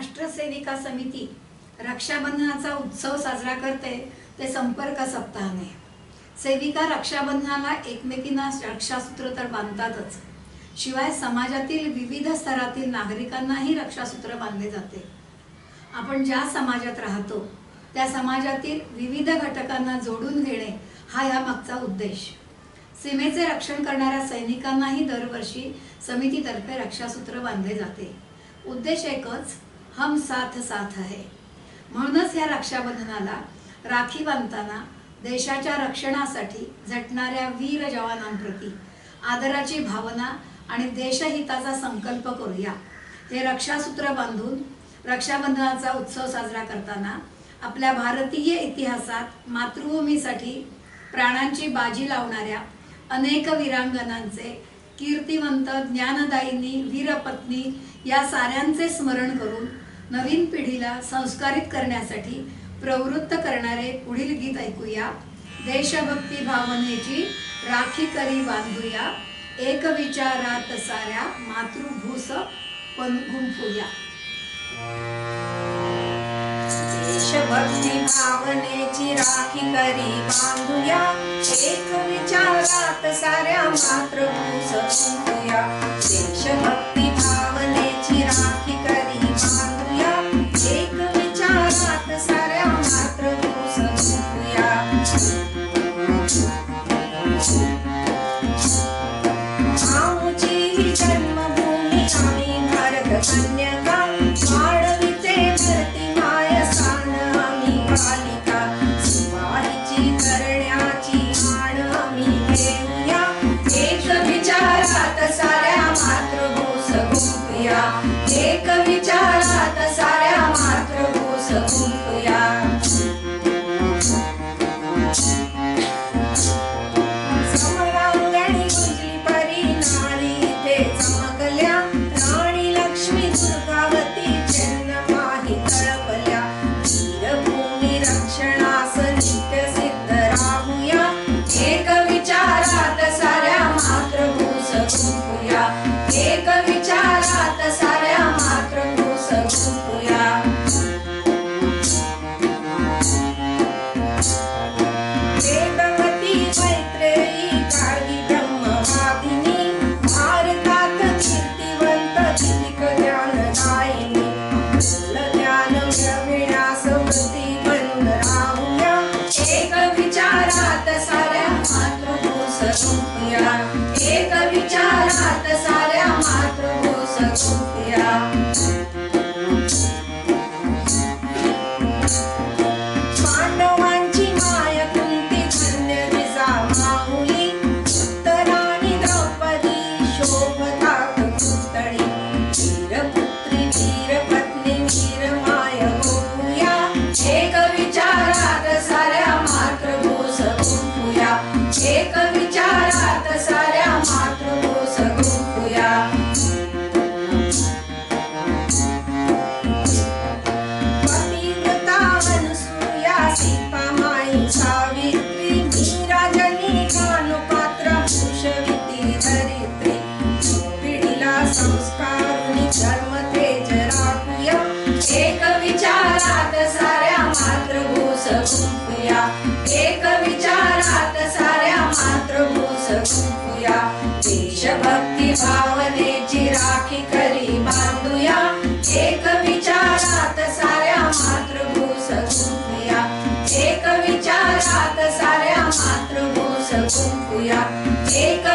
राष्ट्र सेविका समिती रक्षाबंधनाचा उत्सव साजरा करते ते संपर्क सप्ताहाने। सेविका रक्षाबंधनाला एकमेकींना रक्षासूत्र तर बांधतातच, शिवाय समाजातील विविध स्तरातील नागरिकांनाही रक्षासूत्र बांधले जाते। आपण ज्या समाजात राहतो त्या समाजातील विविध घटकांना जोडून घेणे हा यामागचा उद्देश। सीमेचे रक्षण करणाऱ्या सैनिकांनाही दरवर्षी समितीतर्फे रक्षासूत्र बांधले जाते। उद्देश एकच, हम साथ साथ है। म्हणूनच या रक्षाबंधनाला राखी बांधताना देशाच्या रक्षणासाठी झटणाऱ्या वीर जवानांप्रती आदराची भावना आणि देशहिताचा संकल्प करूया। हे रक्षासूत्र बांधून रक्षाबंधनाचा उत्सव साजरा करताना आपल्या भारतीय इतिहासात मातृभूमीसाठी प्राणांची बाजी लावणाऱ्या अनेक वीरांगनांचे, कीर्तिवंत ज्ञानदायिनी वीरपत्नी या साऱ्यांचे स्मरण करून नवीन पिढीला संस्कारित करण्यासाठी प्रवृत्त करणारे पुढील गीत ऐकूया। देशभक्ती भावनेची राखी करी बांधूया, एक विचारात साऱ्या मातृभूस गुंफूया। देशभक्ती भावनेची राखी करी बांधूया, एक विचारात साऱ्या मातृभूस गुंफूया। देशभक्ती भावनेची राखी करी बांधूया, एक विचारात साऱ्या मातृभूस गुंफूया। आमची ही जन्मभूमी आम्ही भारत कन्यका, वाढविते धरती माय सान आम्ही बालिका। शिवाजीची करण्याची आण आम्ही घेऊया, एक विचारात साऱ्या मातृभूस गुंफूया। एक विचारात साऱ्या मातृभूस गुंफूया। समरांगणी गुंजली परी नारी इथे चमकल्या, राणी लक्ष्मी दुर्गावती जन्माही तळपल्या। वीरभूमी रक्षणास नित्य सिद्ध राहूया, एक विचारात साऱ्या मातृभूस गुंफूया। एक विचारात साऱ्या मातृभूस गुंफूया। वेदवती मैत्रेयी गार्गी ब्रह्मवादिनी, भारतात कीर्तिवंत दीपिक ज्ञानदायिनी। ज्ञान मिळविण्यास वृत्तीबंध राहूया, एक विचारात साऱ्या मातृभूस गुंफूया। एक विचारात साऱ्या मातृभूस गुंफूया। पांडवांची माय कुंती धन्य जिजामाऊली, उत्तराणी द्रौपदी शोभतात पुतळी। वीरपुत्री वीरपत्नी वीरमाय होऊया, एक विचारात साऱ्या मातृभूस गुंफूया। एक विचारात साऱ्या मातृभूस गुंफूया। पतिव्रता अनुसूया सीतामाई सावित्री, मीराजनी कानुपात्र भूषविती धरित्री। पिढीला संस्कारुणी धर्मतेज राखूया, एक विचारात साऱ्या मातृभूस गुंफूया। एक विचारात साऱ्या मातृभूस गुंफूया। देशभक्ती भावनेची राखी करी बांधूया, एक विचारात साऱ्या मातृभूस गुंफूया। एक विचारात साऱ्या मातृभूस गुंफूया। एक